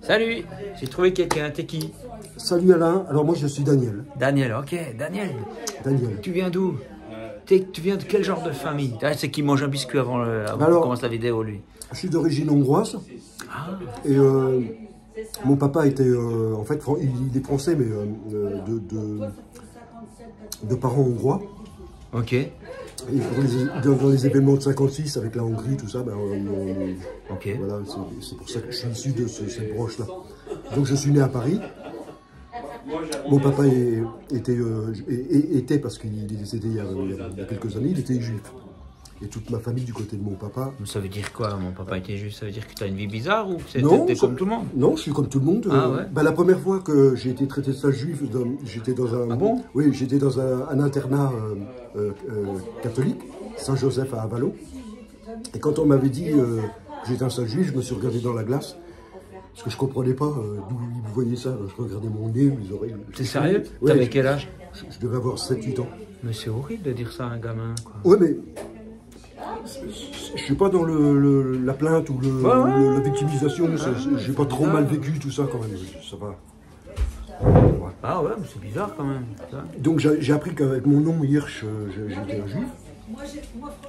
Salut, j'ai trouvé quelqu'un, t'es qui? Salut Alain, alors moi je suis Daniel. Daniel, ok, Daniel. Daniel. Tu viens d'où? Tu viens de quel genre de famille? C'est qui mange un biscuit avant, qu'on commence la vidéo, lui. Je suis d'origine hongroise. Ah. Et mon papa était, en fait, il est français, mais de parents hongrois. Ok. Et dans les événements de 56 avec la Hongrie, tout ça, ben, ok. Voilà, c'est pour ça que je suis issu de cette branche-là. Donc je suis né à Paris. Mon papa était parce qu'il est décédé il y a quelques années, il était juif. Et toute ma famille du côté de mon papa. Ça veut dire quoi, mon papa était juif? Ça veut dire que tu as une vie bizarre ou que t'es comme tout le monde? Non, je suis comme tout le monde. Ah ouais. Ben, la première fois que j'ai été traité de sale juif, j'étais dans un... Ah bon? Oui, j'étais dans un internat catholique, Saint-Joseph à Avallon. Et quand on m'avait dit que j'étais un sale juif, je me suis regardé dans la glace. Parce que je comprenais pas d'où ils voyaient ça. Je regardais mon nez, mes oreilles. T'es sérieux? Ouais, T'avais quel âge? Je devais avoir 7-8 ans. Mais c'est horrible de dire ça à un gamin, quoi. Ouais, mais... Je suis pas dans la plainte ou la victimisation. J'ai pas trop mal vécu tout ça quand même. Ça va. Ouais. Ah ouais, mais c'est bizarre quand même. Ça. Donc j'ai appris qu'avec mon nom Hirsch, j'étais un juif.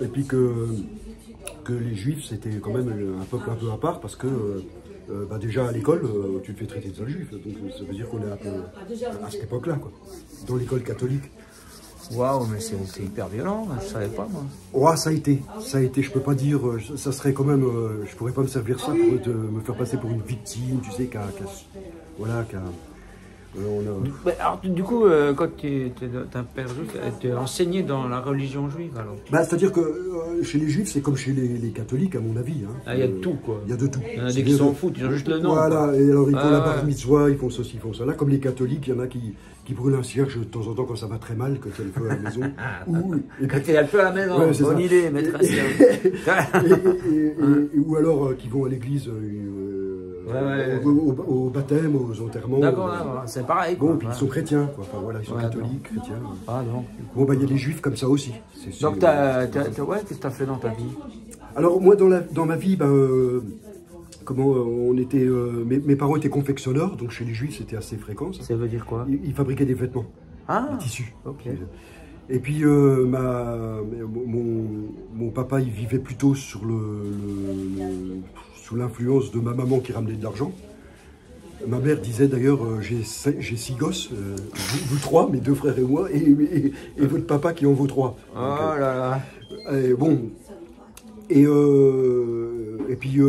Et puis que les juifs c'était quand même un peuple un peu à part parce que bah déjà à l'école tu te fais traiter de sale juif. Donc ça veut dire qu'on est un peu à cette époque-là, quoi. Dans l'école catholique. Waouh, mais c'est hyper violent, je savais pas moi. Ouais, ça a été, je peux pas dire, ça serait quand même, je pourrais pas me servir ça pour me faire passer pour une victime, tu sais, voilà, Alors, du coup, quand tu es un père juif, tu es enseigné dans la religion juive alors? Bah, c'est-à-dire que chez les juifs, c'est comme chez les catholiques, à mon avis. Hein. Ah, il y a de tout, quoi. Il y a de tout. Il y en a des qui s'en foutent, ils ont juste le nom. Voilà, quoi. Et alors ils font la bar mitzvah, ils font ceci, ils font ça. Là, comme les catholiques, il y en a qui brûlent un cierge de temps en temps quand ça va très mal, quand il y a le feu à la maison. Quand il y a le feu à la maison, ouais, bonne idée, maître. Ou alors qui vont à l'église au baptême, aux enterrements. D'accord, c'est pareil. Bon, puis ils sont chrétiens, quoi. Enfin voilà, ils sont catholiques, chrétiens. Ah non. Bon, bah il y a des juifs comme ça aussi. Donc, qu'est-ce que tu as fait dans ta vie? Alors, moi, dans ma vie, on était, mes parents étaient confectionneurs, donc chez les juifs, c'était assez fréquent. Ça veut dire quoi? Ils fabriquaient des vêtements, des tissus. Ok. Et puis, mon papa, il vivait plutôt sous l'influence de ma maman qui ramenait de l'argent. Ma mère disait d'ailleurs, j'ai 6 gosses, vous 3, mes 2 frères et moi, et votre papa qui en vaut 3. Oh là là. Bon, et puis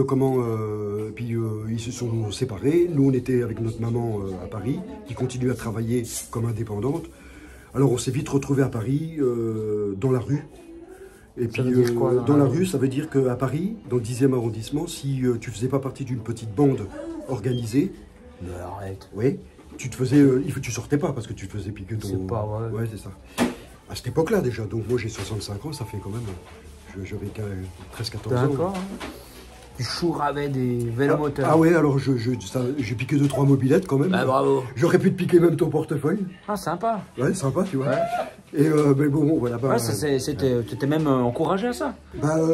ils se sont séparés. Nous, on était avec notre maman à Paris, qui continue à travailler comme indépendante. Alors, on s'est vite retrouvés à Paris, dans la rue. Et puis, dans la rue, ça veut dire qu'à Paris, dans le 10e arrondissement, si tu faisais pas partie d'une petite bande organisée, arrête. Oui, tu sortais pas parce que tu te faisais piquer ton... C'est pas vrai. Ouais, c'est ça. À cette époque-là déjà, donc moi j'ai 65 ans, ça fait quand même... J'avais 13-14 ans. D'accord. Tu chourravais des vélomoteurs. Ah ouais, alors j'ai piqué 2-3 mobilettes quand même. Bah, bravo. J'aurais pu te piquer même ton portefeuille. Ah, sympa. Ouais, sympa, tu vois. Ouais. Et mais bon, voilà. T'étais même encouragé à ça.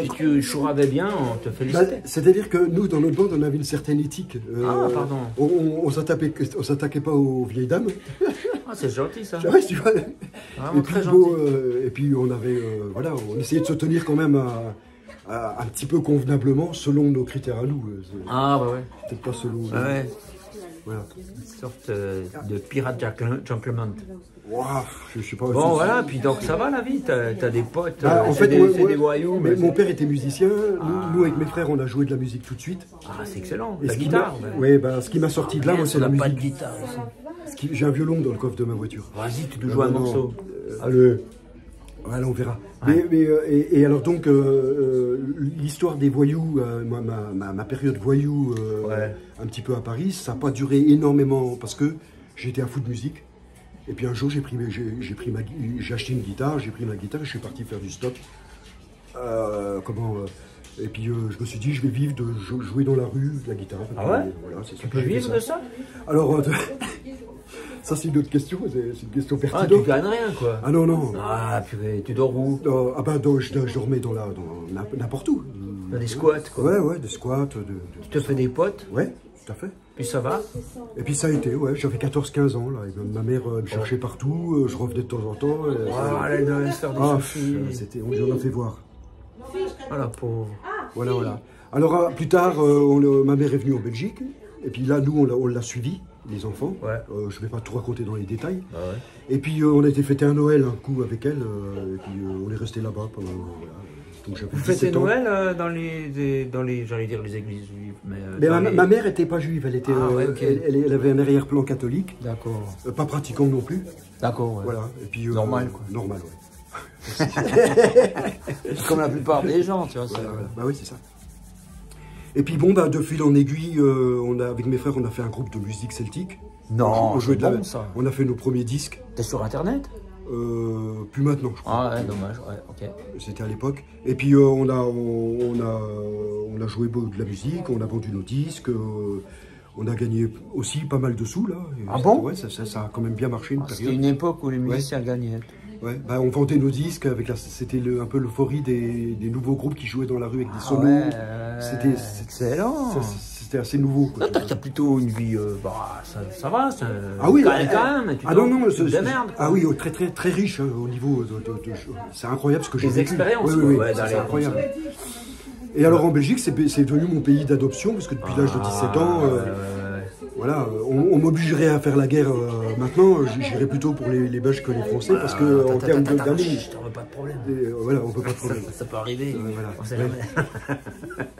Si tu chourravais bien, on te félicitait. C'est-à-dire que nous, dans notre bande, on avait une certaine éthique. Pardon. On s'attaquait pas aux vieilles dames. Ah, c'est gentil ça. Ouais, tu vois. Vraiment très gentil. Et puis on avait, voilà, on essayait de se tenir quand même un petit peu convenablement selon nos critères à nous. Ah bah ouais. Peut-être pas selon. Ouais. Voilà. Une sorte de pirate gentleman. Wow, je sais pas. Bon voilà, puis donc ça va la vie, t'as des potes, en fait, c'est des voyous. Mais mon père était musicien, nous avec mes frères on a joué de la musique tout de suite. Ah c'est excellent, et la guitare. Oui, ce qui m'a sorti de là, moi c'est la musique. Pas de guitare ici. J'ai un violon dans le coffre de ma voiture. Vas-y, tu nous joues un morceau. Allez. Voilà, on verra. Ouais. Et alors donc, l'histoire des voyous, ma période voyou un petit peu à Paris, ça n'a pas duré énormément parce que j'étais un fou de musique. Et puis un jour, j'ai acheté une guitare, j'ai pris ma guitare et je suis parti faire du stop. Et puis je me suis dit, je vais vivre de jouer dans la rue, de la guitare. Ah ouais? Voilà, tu peux vivre de ça? Alors, ça c'est une autre question, c'est une question pertinente. Ah, tu gagnes rien quoi. Ah non, non. Ah, purée, tu dors où? Je dormais dans n'importe où. Dans des squats quoi. Ouais, des squats. Tu te fais des potes? Ouais, tout à fait. Puis ça va? Et puis ça a été, ouais, j'avais 14-15 ans, là. Et ma mère me cherchait partout, je revenais de temps en temps. Elle devait se faire des soucis. On lui en a fait voir. Voilà, pauvre. Voilà, voilà. Alors, plus tard, ma mère est venue en Belgique. Et puis là, nous, on l'a suivi, les enfants. Ouais. Je ne vais pas tout raconter dans les détails. Bah ouais. Et puis, on a été fêter un Noël un coup avec elle. Et puis, on est resté là-bas pendant... Voilà. Donc, vous fêtez Noël dans les j'allais dire les églises juives. Mais ma mère n'était pas juive. Elle, était, elle avait un arrière-plan catholique. D'accord. Pas pratiquant non plus. D'accord, ouais. Voilà. Et puis, normal, quoi. Normal, ouais. Comme la plupart des gens, tu vois. Voilà, voilà. Bah oui, c'est ça. Et puis bon, de fil en aiguille, avec mes frères, on a fait un groupe de musique celtique. Non, c'est bon ça. On a fait nos premiers disques. T'es sur Internet? Plus maintenant, je crois. Ah ouais, dommage, ouais, ok. C'était à l'époque. Et puis on a joué de la musique, on a vendu nos disques, on a gagné aussi pas mal de sous là. Ah bon? Ouais, ça a quand même bien marché une période. C'était une époque où les musiciens gagnaient. Ouais, bah, on vendait nos disques avec c'était un peu l'euphorie des nouveaux groupes qui jouaient dans la rue avec des solos. Ouais, c'était excellent. C'était assez nouveau. T'as plutôt une vie, ça va. Ah oui, quand même. De merde. Ah oui, très très très riche hein, au niveau c'est incroyable ce que j'ai vécu. Des expériences. Oui, c'est incroyable. Et alors en Belgique, c'est devenu mon pays d'adoption parce que depuis l'âge de 17 ans. Voilà, on m'obligerait à faire la guerre maintenant, j'irais plutôt pour les Belges que les Français, parce que en termes d'années... Je t'en veux pas de problème. Voilà, on peut pas de problème. Ça peut arriver, voilà. On sait jamais.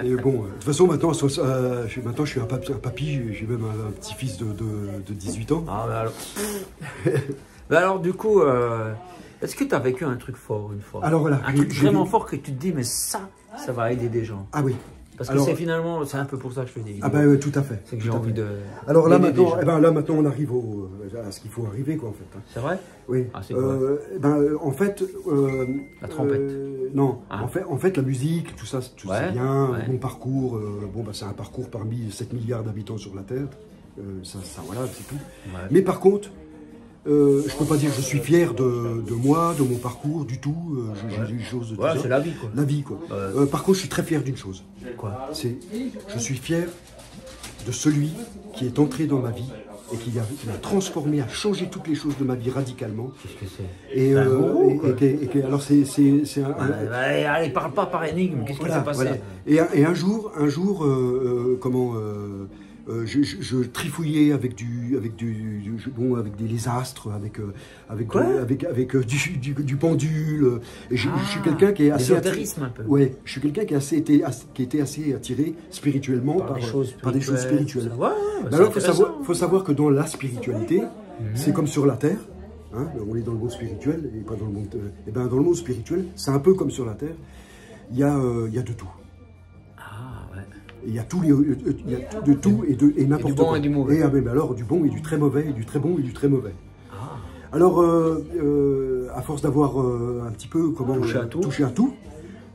Et bon, de toute façon, maintenant je suis un papy, j'ai même un petit-fils de 18 ans. Ah, bah alors du coup, est-ce que tu as vécu un truc fort une fois? Alors voilà. Un truc vraiment fort que tu te dis, mais ça va aider des gens. Ah oui. Parce que c'est finalement, c'est un peu pour ça que je fais des vidéos. Ah ben tout à fait. C'est que j'ai envie de... Alors là maintenant, on arrive à ce qu'il faut arriver quoi en fait. C'est vrai? Oui. Ah, c'est quoi? En fait... la trompette. Non, en fait la musique, tout ça, c'est bien, mon parcours, c'est un parcours parmi 7 milliards d'habitants sur la Terre. Ça voilà, c'est tout. Ouais. Mais par contre, je ne peux pas dire que je suis fier de moi, de mon parcours, du tout. J'ai des choses de tout ça. C'est la vie, quoi. La vie, quoi. Par contre, je suis très fier d'une chose. Quoi? Je suis fier de celui qui est entré dans ma vie et qui m'a transformé, a changé toutes les choses de ma vie radicalement. Qu'est-ce que c'est? Et un gourou, quoi. Alors c'est un... Allez, parle pas par énigme. Qu'est-ce qui s'est passé? Voilà. Et un jour, je trifouillais avec des astres, avec du pendule. Et je suis quelqu'un qui est assez attiré. Un peu. Ouais, je suis quelqu'un qui était assez attiré spirituellement par des choses spirituelles. Alors, faut savoir que dans la spiritualité, c'est comme sur la terre. Hein, on est dans le monde spirituel et pas dans le monde. Dans le monde spirituel, c'est un peu comme sur la terre. Il y a de tout. Il y a tout, il y a de tout et n'importe quoi. Et du bon et du mauvais. Et alors du bon et du très mauvais, et du très bon et du très mauvais. Alors, à force d'avoir un petit peu touché à tout,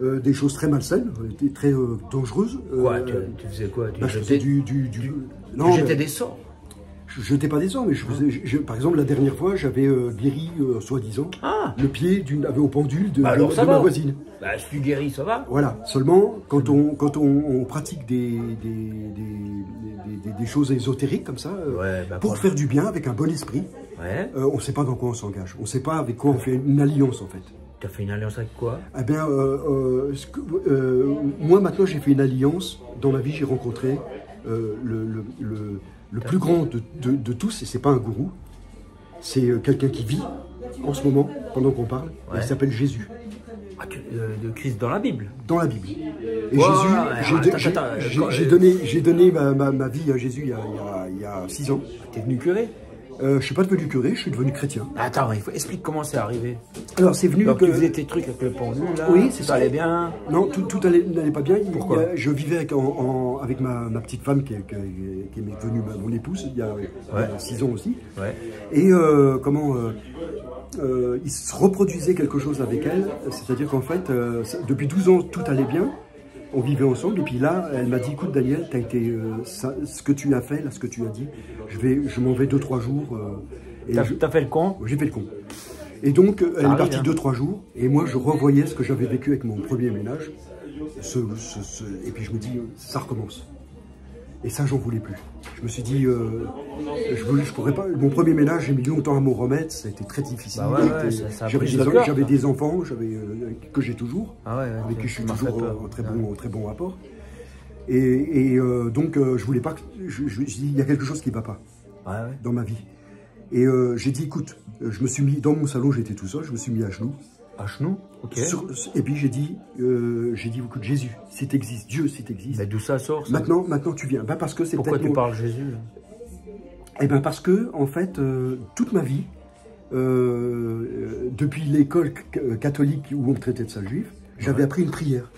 des choses très malsaines, très dangereuses. Quoi, tu faisais quoi? Je faisais Non, tu jetais des sorts? Je jetais pas des sorts, mais par exemple, la dernière fois, j'avais guéri, soi-disant, le pied au pendule de ma voisine. Bah, si tu guéris, ça va. Voilà. Seulement, quand on pratique des choses ésotériques comme ça, pour faire du bien avec un bon esprit, on ne sait pas dans quoi on s'engage. On ne sait pas avec quoi on fait une alliance, en fait. Tu as fait une alliance avec quoi? Eh bien, moi, maintenant, j'ai fait une alliance. Dans ma vie, j'ai rencontré le plus grand de tous, et c'est pas un gourou, c'est quelqu'un qui vit en ce moment, pendant qu'on parle, il s'appelle Jésus. De Christ dans la Bible? Dans la Bible. Et Jésus, j'ai donné ma vie à Jésus il y a 6 ans. T'es devenu curé? Je suis pas devenu curé, je suis devenu chrétien. Attends, explique comment c'est arrivé. Alors c'est venu que tu faisais tes trucs avec le pendule là. Oui, c'est ça. Ça allait bien. Non, tout n'allait pas bien. Pourquoi? Je vivais avec ma petite femme qui est devenue mon épouse il y a 6 ans aussi. Ouais. Et il se reproduisait quelque chose avec elle, c'est-à-dire qu'en fait, depuis 12 ans, tout allait bien. On vivait ensemble, et puis là, elle m'a dit, écoute Daniel, t'as été, ce que tu as fait, là, ce que tu as dit, je m'en vais 2-3 jours. T'as fait le con? J'ai fait le con. Et donc, elle est partie 2-3 jours, et moi, je revoyais ce que j'avais vécu avec mon premier ménage. Et puis je me dis, ça recommence. Et ça, j'en voulais plus. Je me suis dit, je pourrais pas. Mon premier ménage, j'ai mis longtemps à m'en remettre. Ça a été très difficile. Bah ouais, j'avais des enfants, que j'ai toujours, avec qui je suis toujours en très bon rapport. Et donc, je voulais pas. Je me suis dit, il y a quelque chose qui ne va pas dans ma vie. Et j'ai dit, écoute, je me suis mis dans mon salon, j'étais tout seul, je me suis mis à genoux. À genoux, ok. Et puis j'ai dit, écoute, Jésus, si tu existes, Dieu, si tu existes. Mais d'où ça sort ça? Maintenant tu viens. Ben, parce que c'est pourquoi tu parles Jésus là? Eh bien parce que, en fait, toute ma vie, depuis l'école catholique où on me traitait de sale juif, j'avais appris une prière.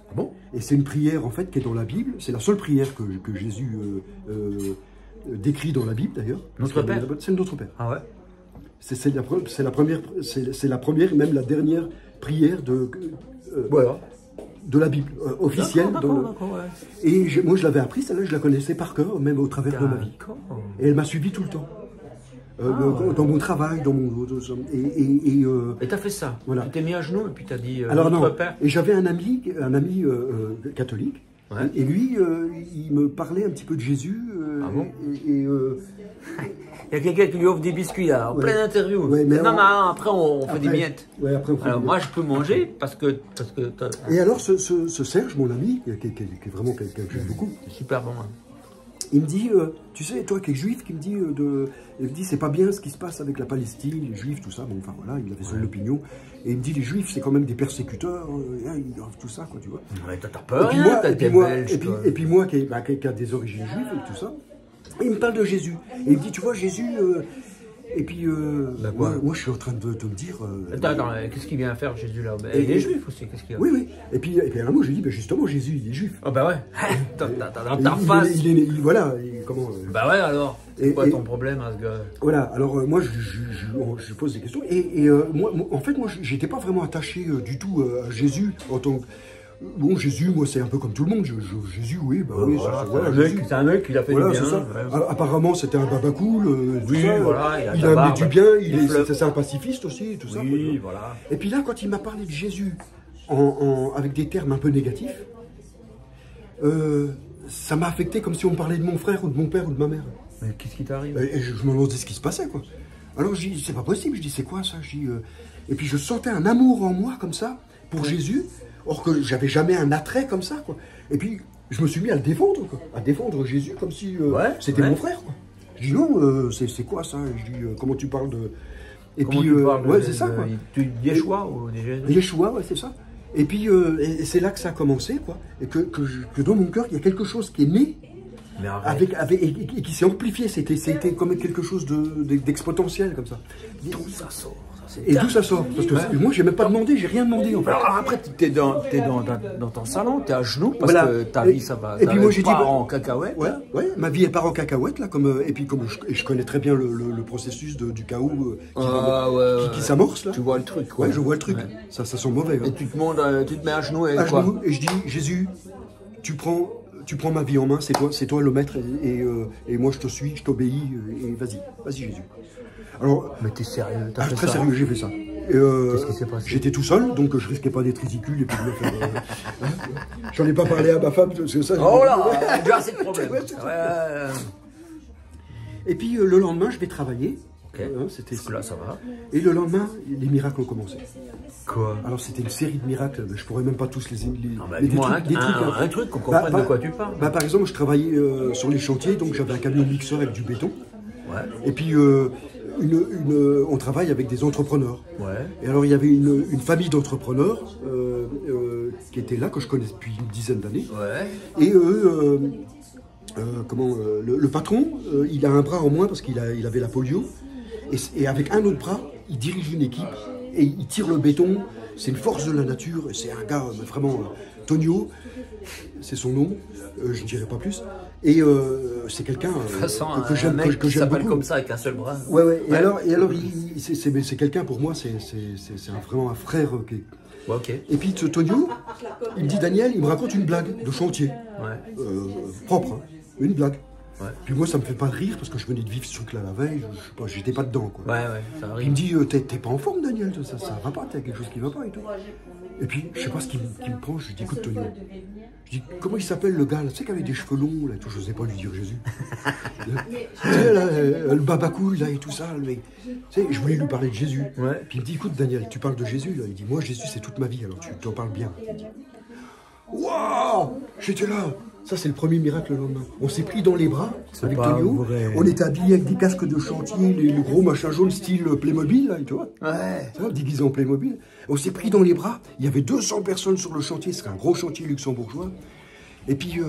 Ah bon? Et c'est une prière, en fait, qui est dans la Bible. C'est la seule prière que Jésus décrit dans la Bible, d'ailleurs. Notre Père? C'est Notre Père. Ah ouais? C'est la première et même la dernière prière de la Bible, officielle. Et moi, je l'avais appris, celle-là, je la connaissais par cœur, même au travers de ma vie. Et elle m'a suivi tout le temps. Dans mon travail, dans mon... Et t'as fait ça? Voilà. Tu t'es mis à genoux et puis t'as dit alors non, Père. Et j'avais un ami catholique, et lui, il me parlait un petit peu de Jésus. Ah bon? Il y a quelqu'un qui lui offre des biscuits là, en pleine interview. Ouais, mais non, après on fait des miettes. Ouais, après on fait alors moi je peux manger parce que et alors ce Serge, mon ami, qui est vraiment quelqu'un que j'aime beaucoup. C'est super bon. Hein. Il me dit, tu sais, toi qui es juif, il me dit c'est pas bien ce qui se passe avec la Palestine, les juifs, tout ça. Bon, enfin voilà, il avait son opinion. Et il me dit, les juifs, c'est quand même des persécuteurs, tout ça, quoi, tu vois. Ouais, t'as peur, rien, et puis moi qui a des origines juives et tout ça, il me parle de Jésus. Et il me dit, tu vois, Jésus... et puis, moi, je suis en train de me dire... Attends, qu'est-ce qu'il vient faire Jésus là? Il est juif aussi, qu'est-ce qu'il a? Oui. Et puis à moi, je lui dis, justement, Jésus, il est juif. Ah bah ouais, dans ta face. Voilà, comment... Bah ouais, alors, c'est quoi ton problème, hein, ce gars? Voilà, alors moi, je pose des questions. Et moi, en fait, moi, j'étais pas vraiment attaché du tout à Jésus en tant que... Bon, Jésus, moi, c'est un peu comme tout le monde. Jésus, oui, bah oui, c'est un mec qui a fait du bien. Ça. Apparemment, c'était un baba cool. Oui, voilà, il a amené du bien, c'est un pacifiste aussi, tout ça. Oui, voilà. Et puis là, quand il m'a parlé de Jésus avec des termes un peu négatifs, ça m'a affecté comme si on me parlait de mon frère ou de mon père ou de ma mère. Mais qu'est-ce qui t'arrive? Et je me demandais ce qui se passait, quoi. Alors, je dis, c'est pas possible. Je dis, c'est quoi ça? Et puis, je sentais un amour en moi, comme ça, pour Jésus. Or que j'avais jamais un attrait comme ça, quoi. Et puis, je me suis mis à le défendre, quoi. À défendre Jésus comme si c'était mon frère, quoi. Je dis non, c'est quoi ça? Je dis, comment tu parles de... Et comment puis, tu parles c'est ça, quoi. Yeshua ou des Jésus? Yeshua, ouais, c'est ça. Et puis, et c'est là que ça a commencé, quoi. Et que dans mon cœur, il y a quelque chose qui est né, et qui s'est amplifié. C'était comme quelque chose d'exponentiel, comme ça. D'où ça sort? Et d'où ça sort? Parce que moi, j'ai même pas demandé, j'ai rien demandé, en fait. Alors après, t'es dans ton salon, t'es à genoux, parce que ta vie, ça va. Et puis moi, j'ai dit... en cacahuète. Ouais, ma vie, elle part en cacahuète, là, et puis comme je connais très bien le processus du chaos qui s'amorce, là. Tu vois le truc, quoi. Ouais, je vois le truc. Ça sent mauvais. Et tu te mets à genoux et quoi? Et je dis, Jésus, tu prends ma vie en main, c'est toi le maître, et moi je te suis, je t'obéis, et vas-y Jésus. Alors, mais t'es sérieux? Très sérieux, j'ai fait ça. Qu'est-ce qui s'est passé? J'étais tout seul, donc je risquais pas d'être ridicule et puis de me faire... J'en ai pas parlé à ma femme, parce que ça... Oh là, déjà c'est le problème. Et puis le lendemain, je vais travailler. Okay. Parce que là, ça va. Et le lendemain, les miracles ont commencé. Quoi? Alors c'était une série de miracles, je pourrais même pas tous les un truc qu'on comprenne de quoi tu parles. Par exemple, je travaillais sur les chantiers, donc j'avais un camion mixeur avec du béton. Ouais. Et puis on travaille avec des entrepreneurs. Ouais. Et alors il y avait une famille d'entrepreneurs qui était là, que je connais depuis une dizaine d'années. Ouais. Et le patron, il a un bras en moins parce qu'il avait la polio. Et avec un autre bras, il dirige une équipe et il tire le béton. C'est une force de la nature. C'est un gars vraiment... Tonio, c'est son nom. Je ne dirai pas plus. Et c'est quelqu'un que j'aime beaucoup. Qui s'appelle comme ça avec un seul bras. Ouais. Et alors c'est quelqu'un pour moi, c'est vraiment un frère. Ouais, ok. Et puis Tonio, il me dit, Daniel, il me raconte une blague de chantier. Ouais. Propre, hein, une blague. Ouais. Puis moi, ça me fait pas rire parce que je venais de vivre ce truc-là la veille, j'étais pas dedans, quoi. Ouais, ça arrive. Il me dit, t'es pas en forme, Daniel, ça va pas, t'as quelque chose qui va pas et tout. Et puis, je sais pas ce qui me prend, je lui dis, écoute, Tonio, je dis, comment il s'appelle le gars, là, tu sais, qui avait des cheveux longs, là, et tout, je n'osais pas lui dire Jésus. Tu sais, là, le babacouille, là, et tout ça, le mec. Tu sais, je voulais lui parler de Jésus. Ouais. Puis il me dit, écoute, Daniel, tu parles de Jésus, là. Il dit, moi, Jésus, c'est toute ma vie, alors tu t'en parles bien. Waouh! J'étais là. Ça, c'est le premier miracle le lendemain. On s'est pris dans les bras avec Tonio. On était habillés avec des casques de chantier, les gros machins jaunes style Playmobil, là, tu vois. Ouais. Ça, déguisés en Playmobil. On s'est pris dans les bras. Il y avait 200 personnes sur le chantier. C'était un gros chantier luxembourgeois. Et puis,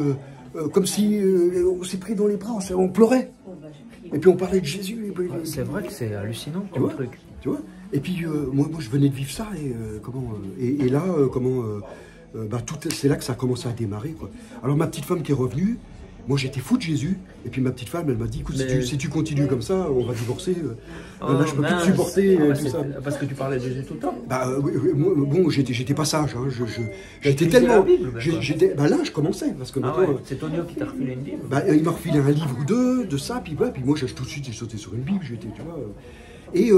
comme si on s'est pris dans les bras, on pleurait. Et puis on parlait de Jésus. C'est vrai que c'est hallucinant, tu vois, truc. Tu vois. Et puis, moi, je venais de vivre ça. Et là, c'est là que ça a commencé à démarrer, quoi. Alors ma petite femme qui est revenue, moi j'étais fou de Jésus, et puis ma petite femme elle m'a dit, écoute, si tu continues comme ça, on va divorcer, là je peux plus te supporter, tout ça. Parce que tu parlais de Jésus tout le temps. Bon, j'étais pas sage, hein, j'étais tellement... là je commençais, parce que maintenant... C'est Tonio qui t'a refilé une Bible. Il m'a refilé un livre ou deux de ça, puis moi tout de suite j'ai sauté sur une Bible, j'étais, tu vois... Oui,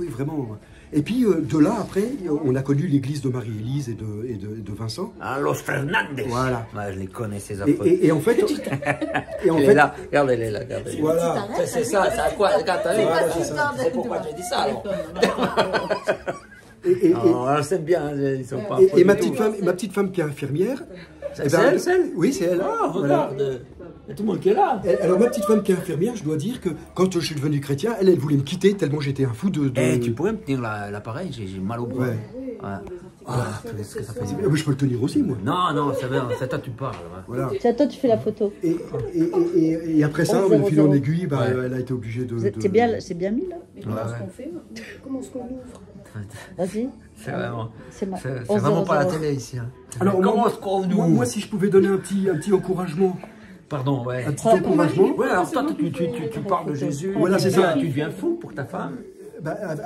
vraiment... Et puis de là, après, on a connu l'église de Marie-Élise et de Vincent. Ah, Los Fernandez. Voilà. Ouais, je les connais, ces affreux. Et en fait... elle est là, regarde, elle est là. Voilà. C'est ça, c'est à quoi? Regarde, c'est pourquoi tu dis ça, alors. On sait bien, ils sont pas... Et ma petite femme qui est infirmière... C'est elle? Oui, c'est elle. Ah, regarde. Il y a tout le monde qui est là. Alors ma petite femme qui est infirmière, je dois dire que quand je suis devenu chrétien, elle voulait me quitter tellement j'étais un fou de... Tu pourrais me tenir l'appareil, j'ai mal au bras. Ouais. Ce que ça fait. Je peux le tenir aussi, moi. Non, c'est à toi tu parles. Voilà. C'est à toi tu fais la photo. Et après ça, on fil en aiguille, elle a été obligée de... C'est bien mis là. Mais comment est-ce qu'on fait? Comment est-ce qu'on ouvre? Vas-y. C'est vraiment... C'est vraiment pas la télé ici. Hein. Alors, comment est-ce qu'on ouvre? Moi, si je pouvais donner un petit encouragement... Pardon, ouais. Un petit encouragement. Ouais, alors toi, tu parles de Jésus. Voilà, c'est ça. Tu deviens fou pour ta femme.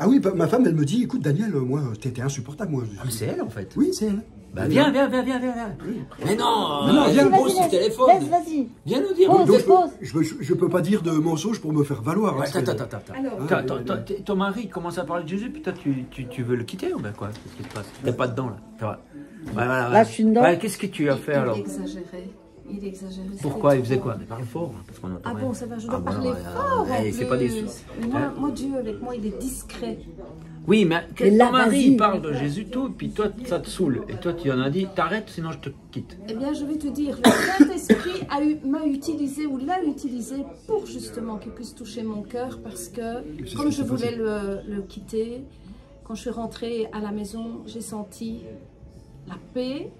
Oui, ma femme, elle me dit, écoute, Daniel, moi, t'étais insupportable, moi. Ah, mais c'est elle, en fait. Oui, c'est elle. Viens. Mais non, viens, pose ce téléphone. Vas-y. Viens nous dire. Je peux pas dire de mensonges pour me faire valoir. Attends. Ton mari commence à parler de Jésus, puis toi, tu veux le quitter ou bien quoi? Qu'est-ce qui se passe? T'es pas dedans, là. Là, je suis dedans. Qu'est-ce que tu as fait, alors? Il exagérait. Pourquoi? Il faisait quoi? Mais parle fort, parce qu'on entend rien. Bon, ça va, je dois parler fort. C'est pas des sous. Moi, Dieu, avec moi, il est discret. Oui, mais ton mari parle de Jésus tout, puis toi, ça te saoule. Et toi, tu en as dit, t'arrêtes, sinon je te quitte. Eh bien, je vais te dire, le Saint-Esprit m'a utilisé ou l'a utilisé pour justement qu'il puisse toucher mon cœur, parce que comme je voulais le quitter, quand je suis rentrée à la maison, j'ai senti la paix.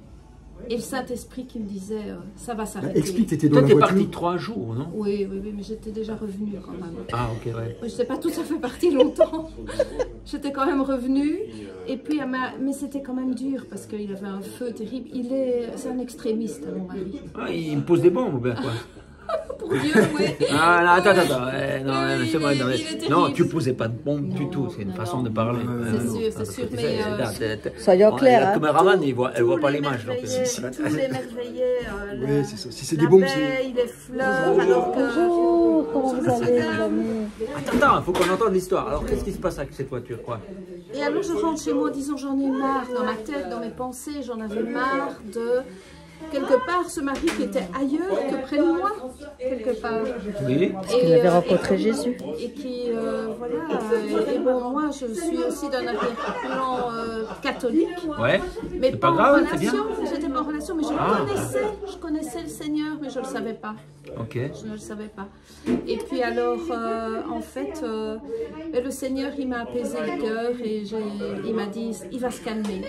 Et le Saint-Esprit qui me disait, ça va s'arrêter. Explique, t'étais dans la voiture. Toi, t'es parti 3 jours, non? Oui, mais j'étais déjà revenue quand même. Ah, ok, ouais. Je n'étais pas tout à fait partie longtemps. J'étais quand même revenue. Et puis, mais c'était quand même dur parce qu'il avait un feu terrible. C'est un extrémiste, mon mari. Ah, il me pose des bombes ou bien quoi? Pour Dieu, oui. Ah, non, attends. C'est vrai. Non, tu posais pas de bombe du tout. C'est une façon de parler. C'est sûr, mais... Soyons clairs. La caméraman, elle voit pas l'image. Tous l'émerveillait. Oui, c'est ça. Si c'est des bombes, c'est... les fleurs, alors que... Bonjour, comment vous allez, les amis? Attends, il faut qu'on entende l'histoire. Alors, qu'est-ce qui se passe avec cette voiture, quoi? Et alors, je rentre chez moi en disant, j'en ai marre dans ma tête, dans mes pensées, j'en avais marre de... Quelque part, ce mari qui était ailleurs que près de moi, quelque part. Oui. Parce qu'il avait rencontré Jésus. Et qui, voilà. Et bon, moi, je suis aussi d'un arrière-plan catholique. Ouais. Mais pas grave, en relation. J'étais pas en relation, mais je connaissais le Seigneur, mais je ne le savais pas. Ok. Je ne le savais pas. Et puis alors, en fait, le Seigneur, il m'a apaisé le cœur et il m'a dit, il va se calmer.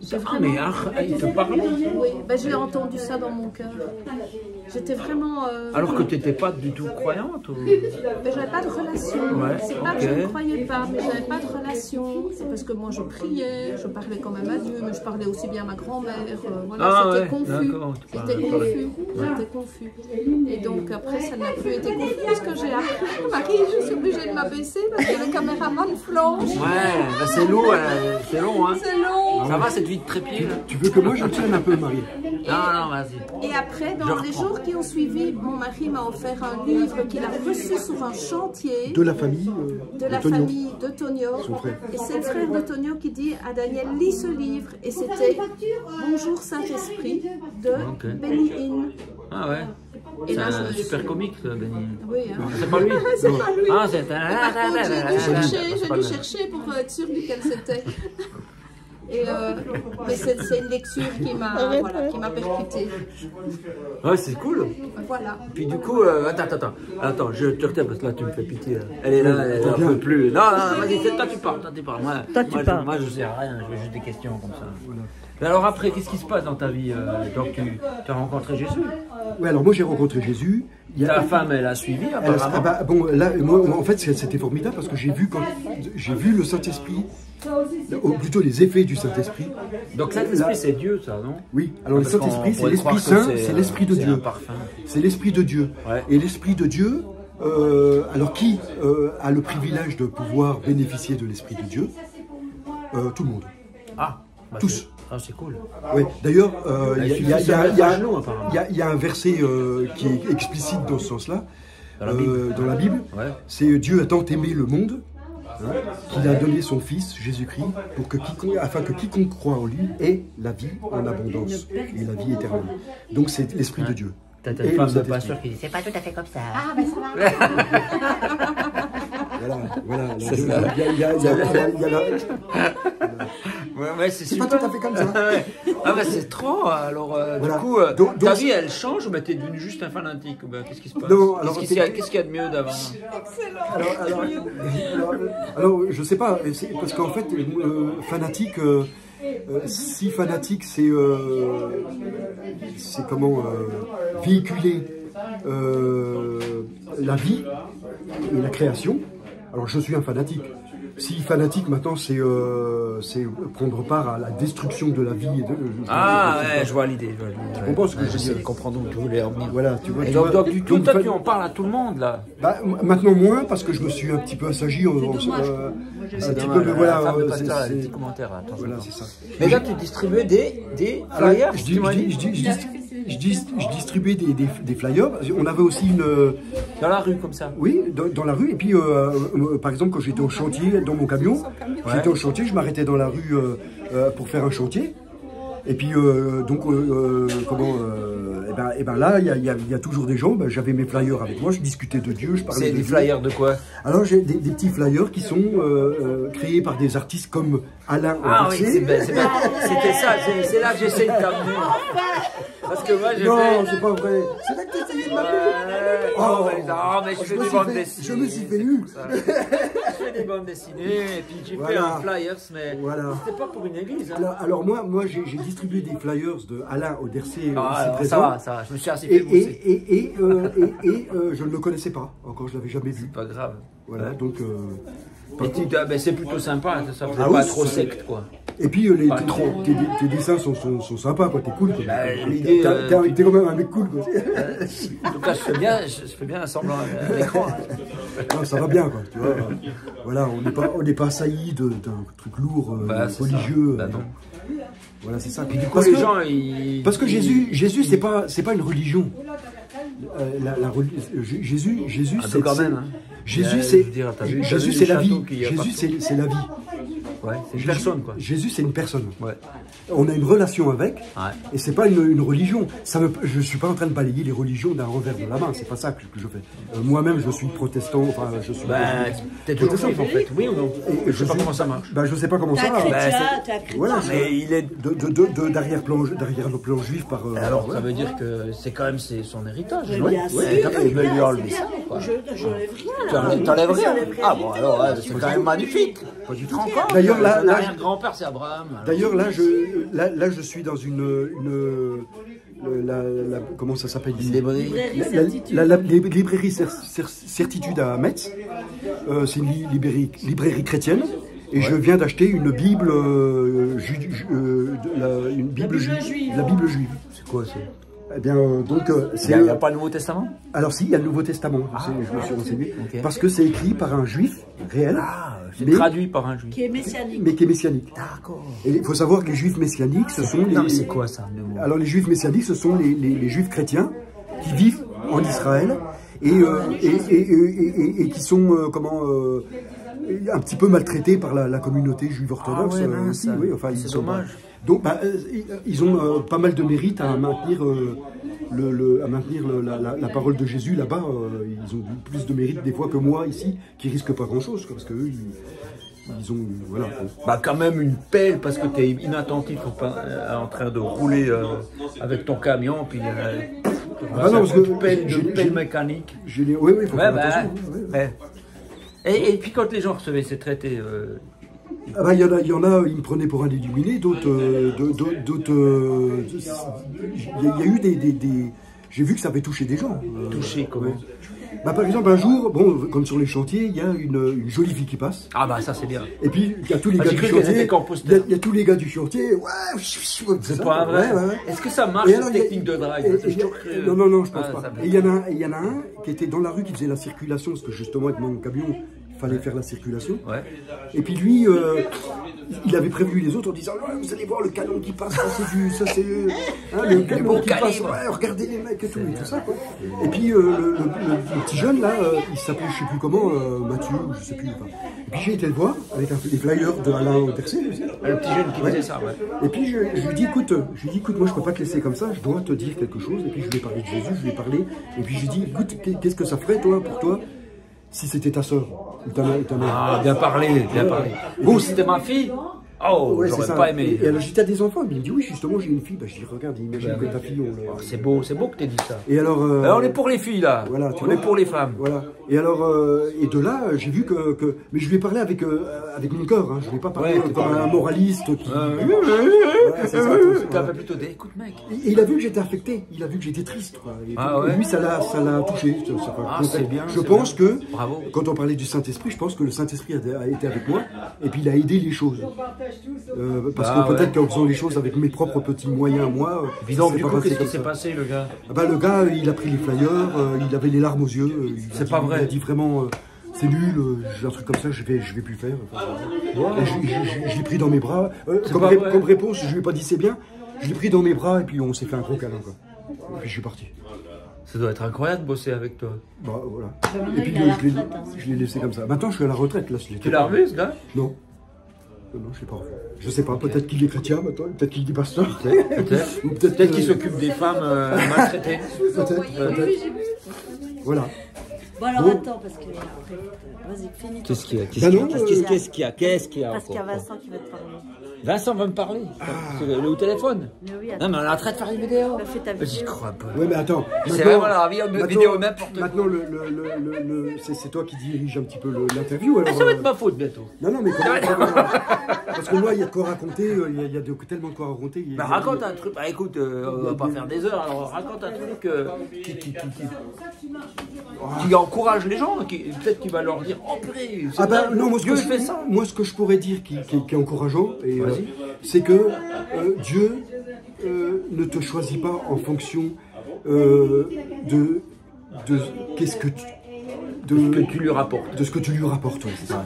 Il te parle? Oui, j'ai entendu ça dans mon cœur. J'étais vraiment... Alors que tu n'étais pas du tout croyante ou... Mais j'avais pas de relation. Ouais, c'est pas que je ne croyais pas, mais j'avais pas de relation. C'est parce que moi je priais, je parlais quand même à Dieu, mais je parlais aussi bien à ma grand-mère. Voilà, c'était confus. C'était confus. Et donc après, ça n'a plus été confus parce que j'ai appris, Marie, je suis obligée de m'abaisser parce que le caméraman flanche. Ouais, c'est lourd, c'est long, hein. C'est long. Ça va cette vie de trépied là? Tu veux que moi je tienne un peu, Marie? Non, vas-y. Et après, dans les jours qui ont suivi, mon mari m'a offert un livre qu'il a reçu sur un chantier. De la famille de Tonio. Et c'est le frère de Tonio qui dit à Daniel, lis ce livre. Et c'était Bonjour Saint-Esprit de Benny Hinn. Ah ouais. C'est un super comique, Benny. Oui, hein. C'est pas lui. C'est pas lui. Ah, c'est un... Par contre, j'ai dû chercher pour être sûre duquel c'était. Et mais c'est une lecture qui m'a percutée. Ouais, c'est cool. Voilà. Puis du coup, attends, je te retiens parce que là tu me fais pitié. Elle est là, elle en peut plus. Non, vas-y, toi tu parles. Moi je sais rien, je fais juste des questions comme ça. Voilà. Mais alors après, qu'est-ce qui se passe dans ta vie? Donc tu as rencontré Jésus? Oui, alors moi j'ai rencontré Jésus. Ta femme, elle a suivi apparemment. Bon, là, moi, en fait, c'était formidable parce que j'ai vu le Saint-Esprit, ou plutôt les effets du Saint-Esprit. Donc Saint-Esprit, c'est Dieu, ça, non? Oui, alors le Saint-Esprit, c'est l'Esprit Saint, c'est l'Esprit de Dieu. C'est l'Esprit de Dieu. Ouais. Et l'Esprit de Dieu, alors qui a le privilège de pouvoir bénéficier de l'Esprit de Dieu? Tout le monde. Ah, tous. Ah, c'est cool. Oui, d'ailleurs, il y a un verset qui est explicite dans ce sens-là, dans la Bible. Ouais. C'est Dieu a tant aimé le monde qu'il a donné son Fils, Jésus-Christ, afin que quiconque croit en lui ait la vie en abondance et la vie éternelle. Donc c'est l'Esprit de Dieu. T'as une femme de pasteur qui dit c'est pas tout à fait comme ça. Ah, ben ça va. Voilà. Ouais, c'est pas tout à fait comme ça. Ah bah c'est trop. Alors du coup, ta vie elle change ou t'es devenu juste un fanatique? Qu'est-ce qui se passe? Qu'est-ce qu'il y a de mieux d'avant? Alors, je sais pas, parce qu'en fait, fanatique. Si fanatique, c'est comment véhiculer la vie et la création. Alors je suis un fanatique. Si fanatique maintenant, c'est prendre part à la destruction de la vie. Je vois l'idée. Tu comprends ce que je veux dire? Je comprends donc tu voulais en venir. Voilà, tu vois. Donc du coup, toi tu en parles à tout le monde là. Bah, maintenant moins parce que je me suis un petit peu assagi. C'est voilà, c'est des commentaires. Voilà, c'est ça. Mais là, tu distribuais des flyers. Je distribuais des flyers. On avait aussi une... Dans la rue, comme ça? Oui, dans la rue. Et puis, par exemple, quand j'étais au chantier, dans mon camion, j'étais au chantier, je m'arrêtais dans la rue pour faire un chantier. Et puis, là, il y a toujours des gens. J'avais mes flyers avec moi, je discutais de Dieu, je parlais de Dieu. C'est des flyers de quoi? Alors, j'ai des petits flyers qui sont créés par des artistes comme Alain Audercier. Ah oui, c'était ça, c'est là que j'essaie de t'amener. Parce que moi, non, c'est pas vrai. C'est là que tu essayais de m'amener. Non, mais je fais des bandes dessinées. Je me suis fait eu. Je fais des bandes dessinées, et puis j'ai fait un flyers, mais c'était pas pour une église. Hein. Alors moi j'ai distribué des flyers de Alain Audercier. Ça va, je me suis assez fait bosser. Et je ne le connaissais pas, encore je l'avais jamais vu. C'est pas grave. Voilà, donc... c'est plutôt sympa, ça faisait pas trop secte, quoi. Et puis tes dessins sont sympas, quoi. T'es cool, quoi. L'idée, t'es quand même un mec cool, quoi. En tout cas, je fais bien un semblant à l'écran. Non, ça va bien, quoi. Tu vois. Voilà, on n'est pas assailli d'un truc lourd, religieux. Non. Voilà, c'est ça. Puis du coup, les gens, parce que Jésus, c'est pas une religion. Jésus, c'est quand même. Jésus, c'est la vie. Jésus, c'est la vie. Ouais, c'est une personne, quoi. Jésus, c'est une personne. Ouais. On a une relation avec, et c'est pas une religion. Je suis pas en train de balayer les religions d'un revers de la main. C'est pas ça que je fais. Moi-même, je suis protestant. Enfin, je suis. T'es protestant, en fait. Oui ou non? Je sais pas comment ça marche. Je sais pas comment ça marche. T'es chrétien. Voilà. Mais il est d'arrière-plan juif par. Alors, ça veut dire que c'est quand même son héritage. Oui. Il veut lui enlever ça. Je n'enlève rien. T'enlèves rien? Ah bon, alors c'est quand même magnifique. Tu te rends compte? D'ailleurs, là, grand-père, c'est Abraham. D'ailleurs, là, je suis dans comment ça s'appelle ici? La librairie Certitude à Metz. C'est une librairie chrétienne. Et je viens d'acheter une Bible, juive. La Bible juive. C'est quoi ça? Eh bien, donc, il n'y a pas le Nouveau Testament? Alors si, il y a le Nouveau Testament, je me suis renseigné, parce que c'est écrit par un juif réel. C'est traduit par un juif. Qui est messianique. Mais qui est messianique. D'accord. Et il faut savoir que les juifs messianiques, ce sont les... Non, mais c'est quoi ça? Alors les juifs messianiques, ce sont les juifs chrétiens qui vivent en Israël et qui sont, un petit peu maltraités par la communauté juive orthodoxe. Aussi, oui, enfin, c'est dommage. Donc, ils ont pas mal de mérite à maintenir, la parole de Jésus là-bas. Ils ont plus de mérite des fois que moi ici, qui risquent pas grand-chose, parce que eux, ils ont, voilà. Bah quand même une pelle, parce que tu es inattentif en train de rouler avec ton camion, puis non, parce que une pelle mécanique. Oui, il faut faire attention. Et puis quand les gens recevaient ces traités... il y en a, ils me prenaient pour un illuminé, d'autres... Il y a eu des... J'ai vu que ça avait touché des gens. Touché comment? Par exemple, un jour, comme sur les chantiers, il y a une jolie fille qui passe. Ah bah ça c'est bien. Et puis, il y a tous les gars du chantier. Il y a tous les gars du chantier. Ouais, c'est pas vrai. Est-ce que ça marche, cette technique de drague? Non, je pense pas. Et il y en a un qui était dans la rue, qui faisait la circulation, parce que justement, avec mon camion, il fallait faire la circulation. Et puis lui, il avait prévenu les autres en disant vous allez voir le canon qui passe, le canon qui passe, regardez les mecs et tout, ça quoi. Et puis le petit jeune là, il s'appelait je sais plus comment, Mathieu, je sais plus. Et puis j'ai été le voir avec les flyers de Alain Tercet. Le petit jeune qui faisait ça, Et puis je lui dis écoute, moi je peux pas te laisser comme ça, je dois te dire quelque chose. Et puis je lui ai parlé de Jésus, je lui ai parlé. Et puis je lui ai dit écoute, qu'est-ce que ça ferait toi pour toi si c'était ta sœur ou ta mère? Ah, bien parlé, bien parlé. Vous, c'était ma fille? Oh, ouais, j'aurais pas aimé. Et alors, j'ai dit, t'as des enfants? Il me dit, oui, justement, j'ai une fille. Je dis, regarde, imagine que ta fille, c'est beau que t'aies dit ça. Et alors, on est pour les filles, là. Voilà, on est pour les femmes. Voilà. Et alors, et de là, j'ai vu que... Mais je lui ai parlé avec mon cœur, hein. Je ne lui ai pas parlé comme un moraliste qui... c'est ça. T'avais plutôt dit, écoute, mec. Et il a vu que j'étais affecté. Il a vu que j'étais triste, quoi. Et lui, ça l'a touché. C'est bien. Je pense que, bravo. Quand on parlait du Saint-Esprit, je pense que le Saint-Esprit a été avec moi. Et puis, il a aidé les choses. Parce que peut-être qu'en faisant les choses avec mes propres petits moyens, moi... Évidemment, du coup, qu'est-ce qui s'est passé, le gars? Le gars, il a pris les flyers, il avait les larmes aux yeux. C'est pas vrai. Il a dit vraiment, c'est nul, un truc comme ça, je vais plus faire. Je l'ai pris dans mes bras. Comme réponse, je lui ai pas dit c'est bien. Je l'ai pris dans mes bras et puis on s'est fait un gros câlin, quoi. Et puis je suis parti. Ça doit être incroyable de bosser avec toi. Voilà. Et puis je l'ai laissé comme ça. Maintenant, je suis à la retraite, là. Tu l'as revu, ce gars? Non. Non, je sais pas. Je sais pas, peut-être qu'il est chrétien maintenant, peut-être qu'il est pasteur. Peut-être qu'il s'occupe des femmes maltraitées. Peut-être. Voilà. Bon alors attends, parce que après, vas-y, finis. Qu'est-ce qu'il y a? Qu'est-ce qu'il y a? Parce qu'il y a Vincent qui va te parler. Vincent va me parler au téléphone. Oui, non, mais on est en train de faire une vidéo. J'y crois pas. Oui, mais attends. C'est vraiment la vidéo n'importe quoi. Maintenant, c'est toi qui dirige un petit peu l'interview. Ça va être ma faute bientôt. Non, mais parce que moi, il y a de quoi raconter, il y a tellement de quoi raconter. Raconte un truc. Écoute, on va pas faire des heures, alors raconte un truc qui encourage les gens, peut-être qu'il va leur dire oh purée, Dieu fait ça. Moi, ce que je pourrais dire qui est encourageant, c'est que Dieu ne te choisit pas en fonction de qu'est-ce que tu lui rapportes. De ce que tu lui rapportes, oui, c'est ça.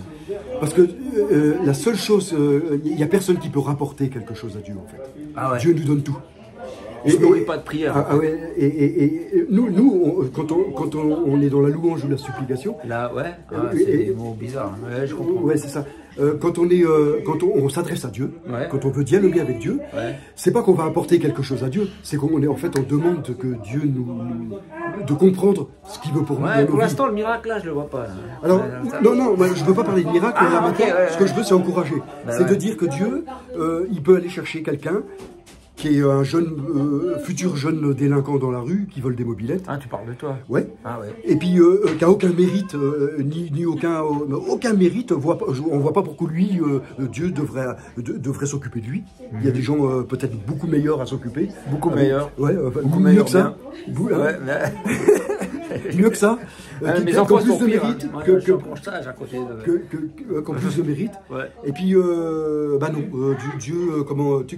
Parce que la seule chose, il n'y a personne qui peut rapporter quelque chose à Dieu, en fait. Dieu nous donne tout. Et pas de prière. Et nous quand on est dans la louange ou la supplication. Là, c'est des mots bizarres. Ouais, je comprends. Ouais, c'est ça. Quand on s'adresse à Dieu, quand on veut dialoguer avec Dieu, c'est pas qu'on va apporter quelque chose à Dieu, c'est qu'on est en fait on demande que Dieu de comprendre ce qu'il veut pour nous. Pour l'instant, le miracle là, je le vois pas. Là. Alors non, moi, je veux pas parler de miracle. Ce que je veux, c'est encourager. C'est de dire que Dieu, il peut aller chercher quelqu'un qui est un futur jeune délinquant dans la rue, qui vole des mobylettes. Ah, tu parles de toi? Ouais. Ah ouais. Et puis, qui n'a aucun mérite, aucun mérite, on voit pas pourquoi lui, Dieu devrait s'occuper de lui. Il y a des gens peut-être beaucoup meilleurs à s'occuper. Beaucoup meilleurs. Ouais, beaucoup meilleurs que ça. Mieux que ça. Mes enfants plus de mérite. Qu'en plus de mérite. Ouais. Et puis, bah non, Dieu,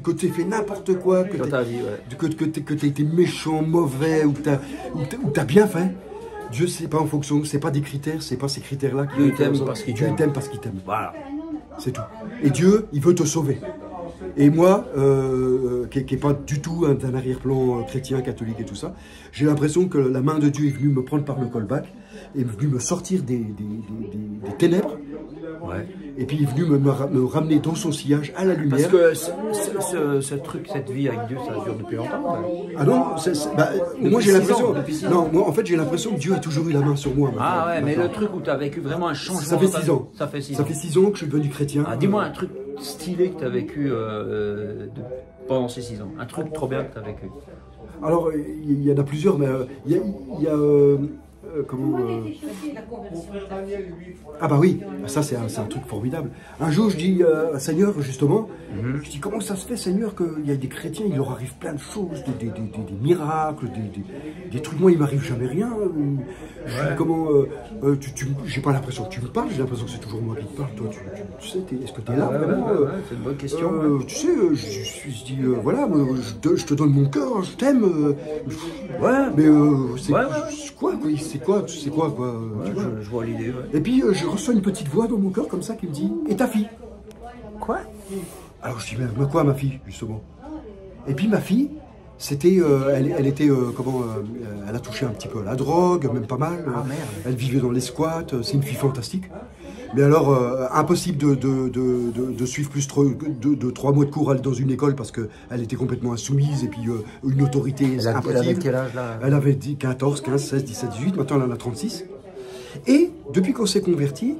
que tu aies fait n'importe quoi, que tu aies été méchant, mauvais, ou que tu as bien fait. Dieu, c'est pas en fonction, c'est pas des critères, c'est pas ces critères-là qui Dieu t'aime parce qu'il t'aime. Dieu t'aime parce qu'il t'aime. Voilà. C'est tout. Et Dieu, il veut te sauver. Et moi, qui n'est pas du tout d'un arrière-plan chrétien, catholique et tout ça, j'ai l'impression que la main de Dieu est venue me prendre par le callback, est venue me sortir des ténèbres, ouais. Et puis il est venu me ramener dans son sillage à la lumière. Parce que ce truc, cette vie avec Dieu, ça dure depuis longtemps. Ah non, moi j'ai l'impression. Non, moi en fait j'ai l'impression que Dieu a toujours eu la main sur moi. Ah ouais, mais le truc où tu as vécu vraiment un changement. Ça fait 6 ans. Ça fait 6 ans. Ça fait 6 ans que je suis devenu chrétien. Ah, dis-moi un truc stylé que tu as vécu pendant ces 6 ans. Un truc trop bien que tu as vécu. Alors, il y en a plusieurs, mais il y a comment ah bah oui, ça c'est un truc formidable. Un jour je dis Seigneur, justement, je dis comment ça se fait Seigneur qu'il y a des chrétiens, il leur arrive plein de choses, des miracles, des trucs, moi il m'arrive jamais rien. Je dis comment, j'ai pas l'impression que tu me parles, j'ai l'impression que c'est toujours moi qui te parle, toi tu sais, est-ce que tu es là vraiment c'est une bonne question. Tu sais, je dis voilà, je te donne mon cœur, je t'aime, ouais, mais c'est quoi je vois l'idée. Ouais. Et puis je reçois une petite voix dans mon cœur comme ça qui me dit et ta fille? Quoi? Alors je dis mais quoi ma fille justement? Et puis ma fille, c'était elle était elle a touché un petit peu à la drogue, même pas mal. Ah, merde. Elle vivait dans les squats, c'est une fille fantastique. Mais alors, impossible de suivre plus de 3 mois de cours dans une école parce qu'elle était complètement insoumise et puis une autorité impossible. Elle avait quel âge là? Elle avait 14, 15, 16, 17, 18, maintenant elle en a 36. Et depuis qu'on s'est convertis,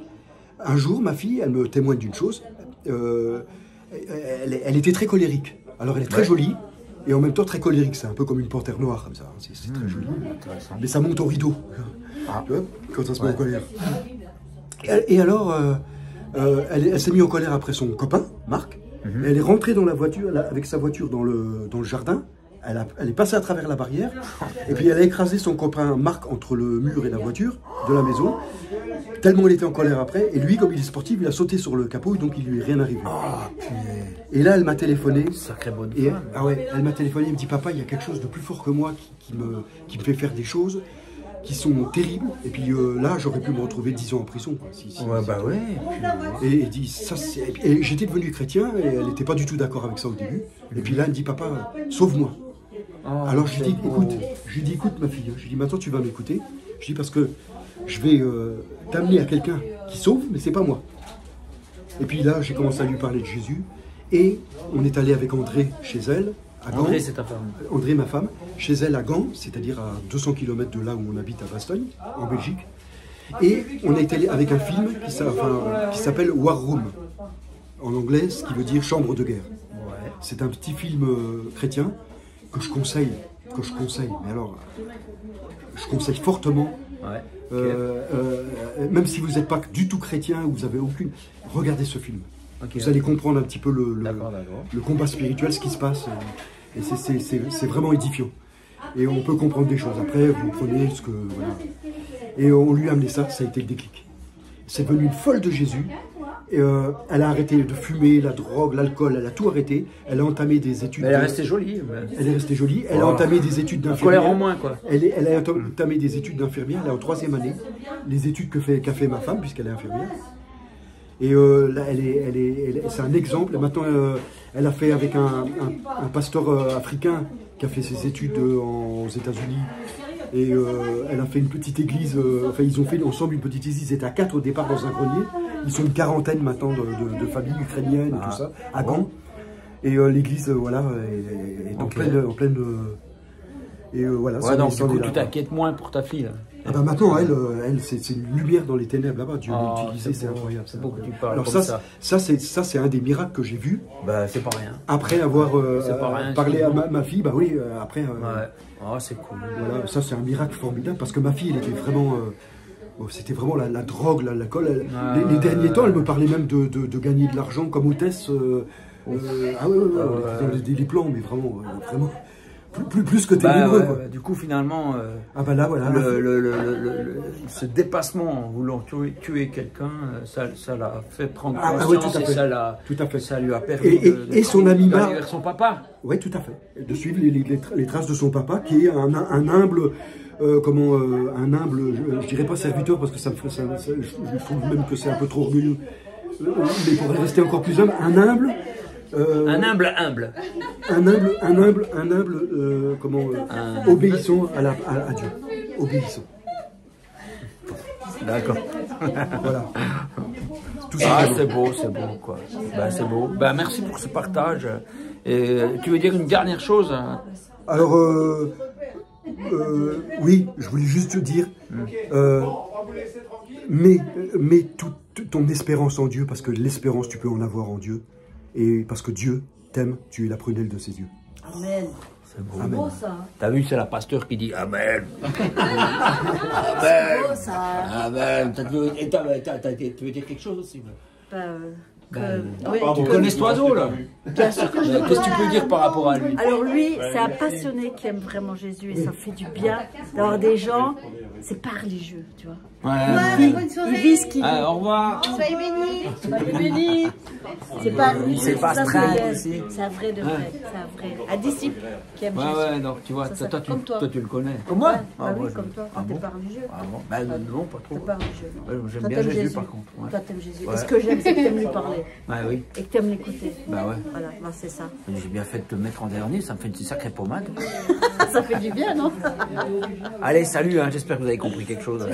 un jour, ma fille, elle me témoigne d'une chose. Elle était très colérique. Alors elle est très jolie et en même temps très colérique. C'est un peu comme une panthère noire comme ça. C'est très joli. Mais ça monte au rideau. Tu vois, quand ça se met en colère. Et alors, elle s'est mise en colère après son copain, Marc. Elle est rentrée dans la voiture, avec sa voiture dans le jardin. Elle est passée à travers la barrière. Et puis elle a écrasé son copain Marc entre le mur et la voiture de la maison. Tellement elle était en colère après. Et lui, comme il est sportif, il a sauté sur le capot et donc il lui est rien arrivé. Et là, elle m'a téléphoné. Sacrée bonne femme. Ah ouais, elle m'a téléphoné. Elle me dit papa, il y a quelque chose de plus fort que moi qui me fait faire des choses qui sont terribles, et puis là j'aurais pu me retrouver 10 ans en prison quoi, et dit ça, et j'étais devenu chrétien et elle n'était pas du tout d'accord avec ça au début, et puis là elle me dit papa sauve-moi. Alors je lui dis écoute ma fille, je dis maintenant tu vas m'écouter, je dis parce que je vais t'amener à quelqu'un qui sauve mais c'est pas moi. Et puis là j'ai commencé à lui parler de Jésus et on est allé avec André chez elle. André, c'est ta femme. André, ma femme, chez elle à Gand, c'est-à-dire à 200 km de là où on habite à Bastogne, en Belgique. Et on est allé avec un film qui s'appelle War Room, en anglais, ce qui veut dire chambre de guerre. Ouais. C'est un petit film chrétien que je conseille. Mais alors, je conseille fortement. Ouais. Même si vous n'êtes pas du tout chrétien, vous avez aucune, regardez ce film. Okay, vous allez comprendre un petit peu le combat spirituel, ce qui se passe. Et c'est vraiment édifiant. Et on peut comprendre des choses. Après, vous prenez ce que... Voilà. Et on lui a amené ça, ça a été le déclic. C'est devenu une folle de Jésus. Et, elle a arrêté de fumer, la drogue, l'alcool, elle a tout arrêté. Elle a entamé des études... Mais elle est restée jolie. Elle est restée jolie. Elle a entamé des études d'infirmière. Colère en moins, quoi. Elle a entamé des études d'infirmière. Elle est en 3e année. Les études qu'a fait ma femme, puisqu'elle est infirmière. Et là, c'est un exemple. Maintenant, elle a fait avec un pasteur africain qui a fait ses études aux États-Unis. Et elle a fait une petite église. Enfin, ils ont fait ensemble une petite église. Ils étaient à 4 au départ dans un grenier. Ils sont une quarantaine maintenant de familles ukrainiennes et tout ça, à Gand. Et l'église, voilà, est en pleine. Et voilà. Ouais, donc, du coup, tu t'inquiètes moins pour ta fille. Là. Ah bah maintenant, elle c'est une lumière dans les ténèbres là-bas. Dieu l'a utilisé, c'est incroyable. C'est beau que tu parles. Alors ça c'est un des miracles que j'ai vu. Bah c'est pas rien. Après avoir parlé à ma fille, bah oui, après. Ouais. Oh, c'est cool. Voilà, ça c'est un miracle formidable parce que ma fille, elle était vraiment. C'était vraiment la drogue, l'alcool. Les derniers temps, elle me parlait même de gagner de l'argent comme hôtesse. Les plans, mais vraiment. plus que ténébreux. Ouais, ouais. Du coup, finalement, ah bah là, voilà. ce dépassement, vouloir tuer quelqu'un, ça l'a fait prendre conscience, oui, tout à fait. Ça lui a permis et son ami vers son papa. Oui, tout à fait. De suivre les traces de son papa, qui est un humble... un humble, je dirais pas serviteur parce que je trouve même que c'est un peu trop orgueilleux, mais pour rester encore plus humble, un humble, obéissant à Dieu, obéissant. D'accord. Voilà. C'est beau, quoi. C'est beau. Merci pour ce partage. Et tu veux dire une dernière chose? Alors, oui, je voulais juste te dire, mets toute ton espérance en Dieu, parce que l'espérance, tu peux en avoir en Dieu. Et parce que Dieu t'aime, tu es la prunelle de ses yeux. Amen. C'est beau. C'est beau, ça. T'as vu, c'est la pasteur qui dit Amen. Amen. C'est beau, ça. Amen. Tu veux dire quelque chose aussi? Oui, tu connais cet oiseau là? Bien sûr que je le connais. Qu'est-ce que tu peux dire par rapport à lui? Alors lui, c'est un passionné qui aime vraiment Jésus et ça fait du bien d'avoir des gens, c'est pas religieux, tu vois. Ouais. Il vit ce qu'il vit. Au revoir. Soyez bénis. Soyez bénis. C'est pas religieux, c'est pas straight aussi. C'est un vrai de vrai, c'est un vrai. Un disciple qui aime Jésus. Ouais, donc tu vois, toi tu le connais. Comme moi? Oui, comme toi. T'es pas religieux. Ah bon? Non, pas trop. T'es pas religieux. J'aime bien Jésus par contre. Toi t'aimes Jésus. Et ce que j'aime, c'est que t'aimes lui parler. Oui. Et que t'aimes l'écouter. Bah ouais. Voilà, c'est ça. J'ai bien fait de te mettre en dernier, ça me fait une sacrée pommade. Ça fait du bien, non? Allez, salut, j'espère que vous avez compris quelque chose.